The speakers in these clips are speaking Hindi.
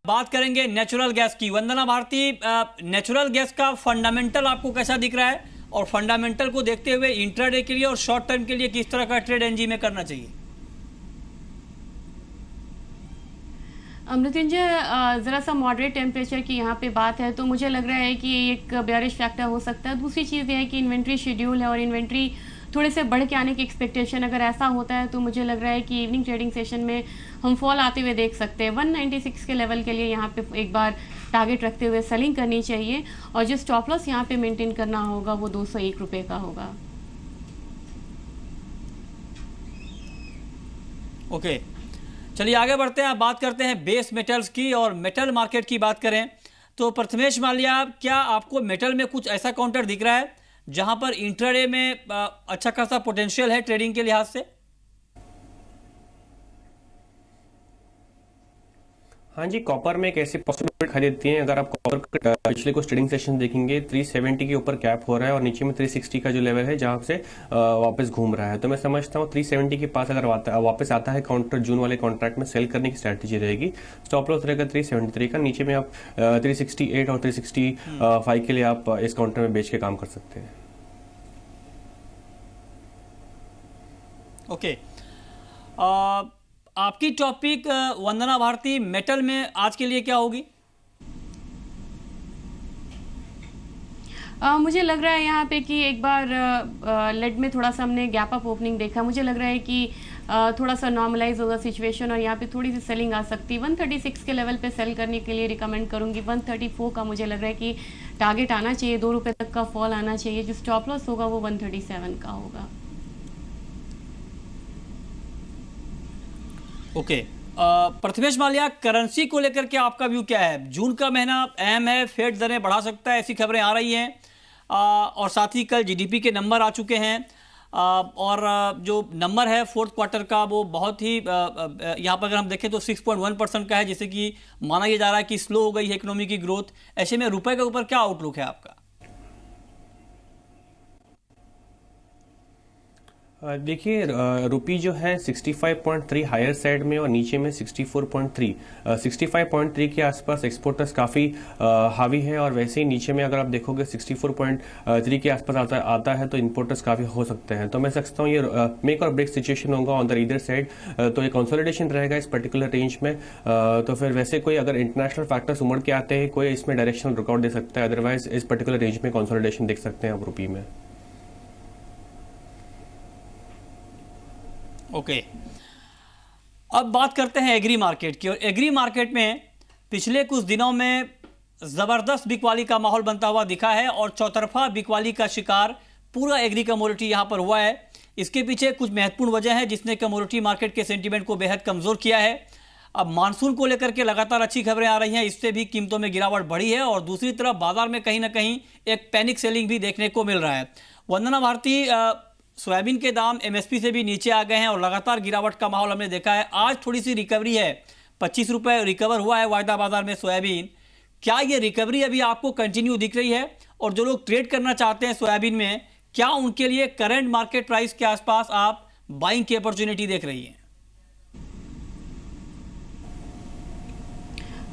बात करेंगे नेचुरल गैस की। वंदना भारती, नेचुरल गैस का फंडामेंटल आपको कैसा दिख रहा है, और फंडामेंटल को देखते हुए इंट्राडे के लिए और शॉर्ट टर्म के लिए किस तरह का ट्रेड एनजी में करना चाहिए? मृत्युंजय, ज़रा सा मॉडरेट टेम्परेचर की यहाँ पे बात है, तो मुझे लग रहा है कि एक बेयरिश फैक्टर हो सकता है। दूसरी चीज़ ये है कि इन्वेंट्री शेड्यूल है और इन्वेंट्री थोड़े से बढ़ के आने की एक्सपेक्टेशन, अगर ऐसा होता है तो मुझे लग रहा है कि इवनिंग ट्रेडिंग सेशन में हम फॉल आते हुए देख सकते हैं। 196 के लेवल के लिए यहाँ पे एक बार टारगेट रखते हुए सेलिंग करनी चाहिए, और जो स्टॉप लॉस यहाँ पे मेंटेन करना होगा वो 201 रुपये का होगा। ओके, चलिए आगे बढ़ते हैं। आप बात करते हैं बेस मेटल्स की, और मेटल मार्केट की बात करें तो प्रथमेश माल्या, क्या आपको मेटल में कुछ ऐसा काउंटर दिख रहा है जहां पर इंट्राडे में अच्छा खासा पोटेंशियल है ट्रेडिंग के लिहाज से? हाँ जी, कॉपर में एक ऐसी पॉसिबिलिटी खरीदती हैं। अगर आप कॉपर पिछले कुछ ट्रेडिंग सेशन देखेंगे, 370 के ऊपर कैप हो रहा है और नीचे में 360 का जो लेवल है जहाँ से वापस घूम रहा है। तो मैं समझता हूँ 370 के पास अगर वापस आता है काउंटर, जून वाले कॉन्ट्रैक्ट में सेल करने की स्ट्रैटेजी रहेगी। स्टॉप लॉस रहेगा 373 का। नीचे में आप 368 और 365 के लिए आप इस काउंटर में बेच के काम कर सकते हैं। ओके, आपकी टॉपिक वंदना भारती, मेटल में आज के लिए क्या होगी? मुझे लग रहा है यहाँ पे कि एक बार लेड में थोड़ा सा हमने गैप अप ओपनिंग देखा। मुझे लग रहा है कि थोड़ा सा नॉर्मलाइज होगा सिचुएशन और यहाँ पे थोड़ी सी सेलिंग आ सकती है। 136 के लेवल पे सेल करने के लिए रिकमेंड करूंगी। 134 का मुझे लग रहा है कि टारगेट आना चाहिए, 2 रुपये तक का फॉल आना चाहिए। जो स्टॉप लॉस होगा वो 137 का होगा। ओके, प्रथमेश माल्या, करेंसी को लेकर के आपका व्यू क्या है? जून का महीना अहम है, फेड दरें बढ़ा सकता है, ऐसी खबरें आ रही हैं, और साथ ही कल जीडीपी के नंबर आ चुके हैं, और जो नंबर है फोर्थ क्वार्टर का वो बहुत ही यहाँ पर अगर हम देखें तो 6.1% का है, जिससे कि माना यह जा रहा है कि स्लो हो गई है इकोनॉमी की ग्रोथ। ऐसे में रुपए के ऊपर क्या आउटलुक है आपका? देखिए, रुपी जो है 65.3 हायर साइड में और नीचे में 64.3, 65.3 के आसपास एक्सपोर्टर्स काफ़ी हावी है, और वैसे ही नीचे में अगर आप देखोगे 64.3 के आसपास आता है तो इंपोर्टर्स काफ़ी हो सकते हैं। तो मैं समझता हूँ ये मेक और ब्रेक सिचुएशन होगा ऑन द ईदर साइड। तो ये कंसोलिडेशन रहेगा इस पर्टिकुलर रेंज में। तो फिर वैसे कोई अगर इंटरनेशनल फैक्टर्स उमड़ के आते हैं, कोई इसमें डायरेक्शनल रुकआउट दे सकता है, अदरवाइज इस पर्टिकुलर रेंज में कंसोलिडेशन देख सकते हैं आप रुपी में। ओके, अब बात करते हैं एग्री मार्केट की, और एग्री मार्केट में पिछले कुछ दिनों में जबरदस्त बिकवाली का माहौल बनता हुआ दिखा है, और चौतरफा बिकवाली का शिकार पूरा एग्री कमोडिटी यहां पर हुआ है। इसके पीछे कुछ महत्वपूर्ण वजह है जिसने कमोडिटी मार्केट के सेंटीमेंट को बेहद कमजोर किया है। अब मानसून को लेकर के लगातार अच्छी खबरें आ रही हैं, इससे भी कीमतों में गिरावट बढ़ी है, और दूसरी तरफ बाजार में कहीं ना कहीं एक पैनिक सेलिंग भी देखने को मिल रहा है। वंदना भारती, सोयाबीन के दाम एमएसपी से भी नीचे आ गए हैं और लगातार गिरावट का माहौल हमने देखा है। आज थोड़ी सी रिकवरी है, 25 रुपए रिकवर हुआ है वायदा बाजार में सोयाबीन। क्या ये रिकवरी अभी आपको कंटिन्यू दिख रही है, और जो लोग ट्रेड करना चाहते हैं सोयाबीन में, क्या उनके लिए करंट मार्केट प्राइस के आसपास आप बाइंग की अपॉर्चुनिटी देख रही हैं?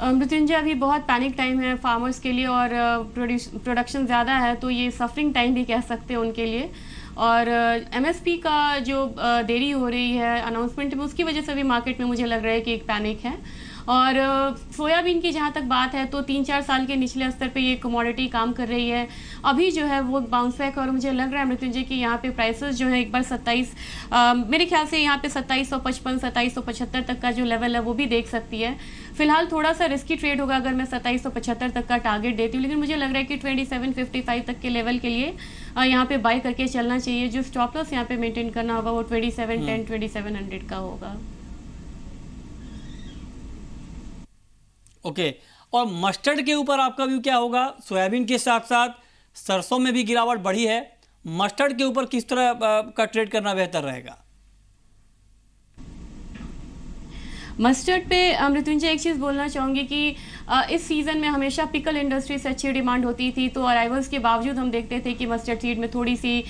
मृत्युंजय, अभी बहुत पैनिक टाइम है फार्मर्स के लिए, और प्रोडक्शन ज़्यादा है तो ये सफरिंग टाइम भी कह सकते हैं उनके लिए। और एमएसपी का जो देरी हो रही है अनाउंसमेंट में, उसकी वजह से भी मार्केट में मुझे लग रहा है कि एक पैनिक है। और सोयाबीन की जहाँ तक बात है तो 3-4 साल के निचले स्तर पे ये कमोडिटी काम कर रही है। अभी जो है वो बाउंस बैक, और मुझे लग रहा है मृत्युंजय कि यहाँ पे प्राइसेस जो है एक बार 27, मेरे ख्याल से यहाँ पे 2755, 2775 तक का जो लेवल है वो भी देख सकती है। फिलहाल थोड़ा सा रिस्की ट्रेड होगा अगर मैं 2775 तक का टारगेट देती हूँ, लेकिन मुझे लग रहा है कि 2755 तक के लेवल के लिए यहाँ पे बाय करके चलना चाहिए। जो स्टॉप लॉस यहाँ पे मेंटेन करना होगा वो 2710, 2700 का होगा। ओके, और मस्टर्ड के ऊपर आपका व्यू क्या होगा? सोयाबीन के साथ साथ सरसों में भी गिरावट बढ़ी है, मस्टर्ड के ऊपर किस तरह का ट्रेड करना बेहतर रहेगा? मस्टर्ड पे मृत्युंजय एक चीज़ बोलना चाहूँगी कि इस सीज़न में हमेशा पिकल इंडस्ट्री से अच्छी डिमांड होती थी, तो अराइवल्स के बावजूद हम देखते थे कि मस्टर्ड सीड में थोड़ी सी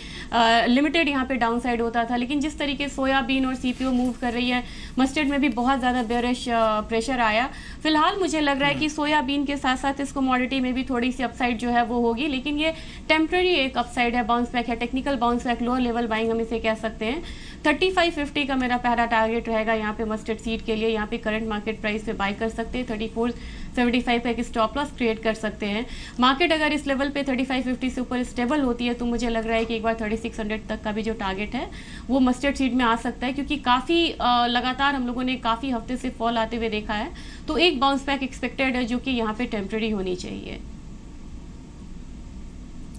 लिमिटेड यहाँ पे डाउन साइड होता था। लेकिन जिस तरीके सोयाबीन और सीपीओ मूव कर रही है, मस्टर्ड में भी बहुत ज़्यादा बेयरिश प्रेशर आया। फिलहाल मुझे लग रहा है कि सोयाबीन के साथ साथ इस कमोडिटी में भी थोड़ी सी अपसाइड जो है वो होगी, लेकिन ये टेम्प्रेरी एक अपसाइड है, बाउंस बैक है, technical bounce back, lower level buying हम इसे कह सकते हैं। 3550 का मेरा पहला टारगेट रहेगा यहाँ पे मस्टर्ड सीड के लिए। यहाँ पे करंट मार्केट प्राइस पे बाय कर सकते हैं, 3475 का एक स्टॉप लॉस क्रिएट कर सकते हैं। मार्केट अगर इस लेवल पे 3550 से ऊपर स्टेबल होती है तो मुझे लग रहा है कि एक बार 3600 तक का भी जो टारगेट है वो मस्टर्ड सीड में आ सकता है, क्योंकि काफ़ी लगातार हम लोगों ने काफ़ी हफ्ते से फॉल आते हुए देखा है। तो एक बाउंस बैक एक्सपेक्टेड है जो कि यहाँ पे टेम्प्रेरी होनी चाहिए।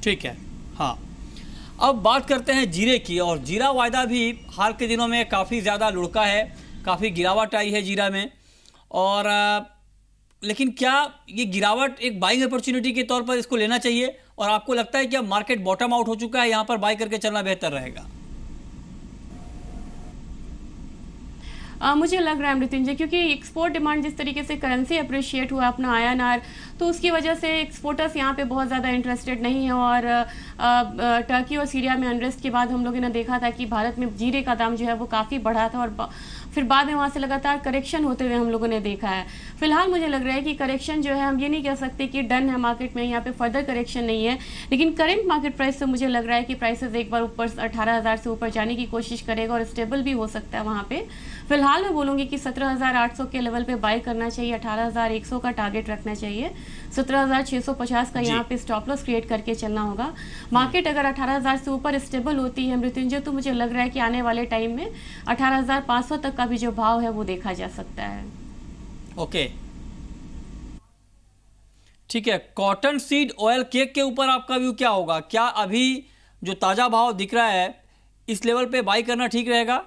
ठीक है, हाँ। अब बात करते हैं जीरे की, और जीरा वायदा भी हाल के दिनों में काफ़ी ज़्यादा लुढ़का है, काफ़ी गिरावट आई है जीरा में। और लेकिन क्या ये गिरावट एक बाइंग अपॉर्चुनिटी के तौर पर इसको लेना चाहिए, और आपको लगता है कि अब मार्केट बॉटम आउट हो चुका है, यहाँ पर बाय करके चलना बेहतर रहेगा? मुझे लग रहा है मृत्युंजय, क्योंकि एक्सपोर्ट डिमांड जिस तरीके से करेंसी अप्रिशिएट हुआ अपना INR, तो उसकी वजह से एक्सपोर्टर्स यहाँ पे बहुत ज़्यादा इंटरेस्टेड नहीं है। और टर्की और सीरिया में अनरेस्ट के बाद हम लोगों ने देखा था कि भारत में जीरे का दाम जो है वो काफ़ी बढ़ा था, और फिर बाद में वहाँ से लगातार करेक्शन होते हुए हम लोगों ने देखा है। फिलहाल मुझे लग रहा है कि करेक्शन जो है, हम ये नहीं कह सकते कि डन है मार्केट में, यहाँ पे फर्दर करेक्शन नहीं है। लेकिन करंट मार्केट प्राइस से मुझे लग रहा है कि प्राइसेस एक बार ऊपर 18,000 से ऊपर जाने की कोशिश करेगा, और स्टेबल भी हो सकता है वहाँ पे। फिलहाल मैं बोलूँगी कि 17,800 के लेवल पे बाय करना चाहिए, 18,100 का टारगेट रखना चाहिए, 17,650 का यहाँ पे स्टॉप लॉस क्रिएट करके चलना होगा। मार्केट अगर 18,000 से ऊपर स्टेबल होती है मृत्युंजय, तो मुझे लग रहा है कि आने वाले टाइम में 18,500 तक का भी जो भाव है वो देखा जा सकता है। ओके, ठीक है। कॉटन सीड ऑयल केक के ऊपर आपका व्यू क्या होगा? क्या अभी जो ताजा भाव दिख रहा है इस लेवल पे बाई करना ठीक रहेगा?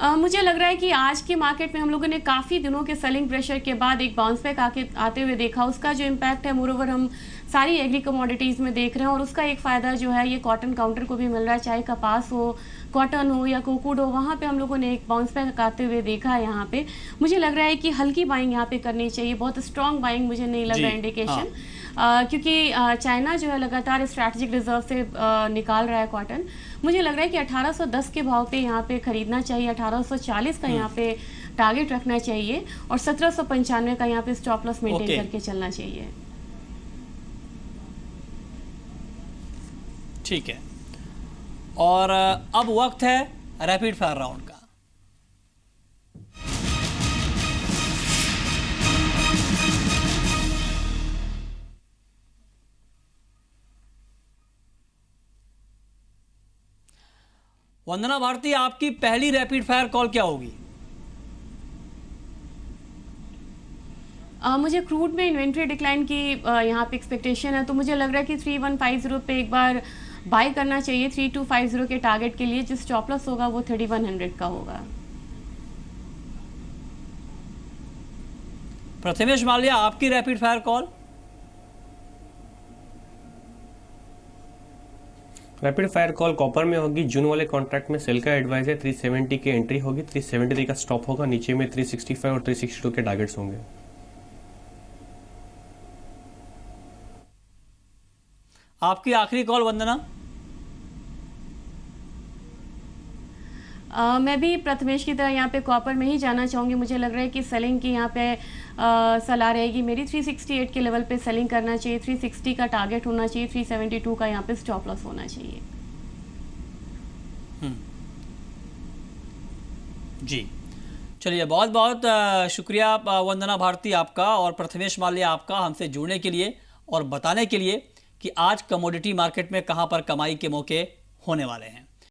मुझे लग रहा है कि आज के मार्केट में हम लोगों ने काफ़ी दिनों के सेलिंग प्रेशर के बाद एक बाउंस बैक आते हुए देखा। उसका जो इम्पैक्ट है मोरओवर हम सारी एग्री कमोडिटीज़ में देख रहे हैं, और उसका एक फ़ायदा जो है ये कॉटन काउंटर को भी मिल रहा है, चाहे कपास हो, कॉटन हो या कोकूड हो। वहाँ पे हम लोगों ने एक बाउंस बैक आते हुए देखा है। यहाँ पे मुझे लग रहा है कि हल्की बाइंग यहाँ पे करनी चाहिए, बहुत स्ट्रॉन्ग बाइंग मुझे नहीं लग रहा है इंडिकेशन। क्योंकि चाइना जो है लगातार स्ट्रैटेजिक रिजर्व से निकाल रहा है कॉटन। मुझे लग रहा है कि 1810 के भाव पे यहाँ पे खरीदना चाहिए, 1840 का यहाँ पे टारगेट रखना चाहिए, और 1795 का यहाँ पे स्टॉप लॉस मेंटेन करके चलना चाहिए। ठीक है, और अब वक्त है रैपिड फायर राउंड का। वंदना भारती, आपकी पहली रैपिड फायर कॉल क्या होगी? मुझे क्रूड में इन्वेंट्री डिक्लाइन की यहाँ पे एक्सपेक्टेशन है, तो मुझे लग रहा है कि 3150 पे एक बार बाय करना चाहिए 3250 के टारगेट के लिए। जो स्टॉप लॉस होगा वो 3100 का होगा। प्रथमेश माल्या, आपकी rapid fire call? Rapid fire call copper में होगी। जून वाले कॉन्ट्रैक्ट में सेल का एडवाइस है, 370 की एंट्री होगी, 373 का स्टॉप होगा, नीचे में 365 और 362 के टारगेट्स होंगे। आपकी आखिरी कॉल वंदना? मैं भी प्रथमेश की तरह यहाँ पे कॉपर में ही जाना चाहूँगी। मुझे लग रहा है कि सेलिंग की यहाँ पे सलाह रहेगी मेरी। 368 के लेवल पे सेलिंग करना चाहिए, 360 का टारगेट होना चाहिए, 372 का यहाँ पे स्टॉप लॉस होना चाहिए। जी, चलिए, बहुत बहुत शुक्रिया वंदना भारती आपका और प्रथमेश माल्या आपका हमसे जुड़ने के लिए और बताने के लिए कि आज कमोडिटी मार्केट में कहां पर कमाई के मौके होने वाले हैं।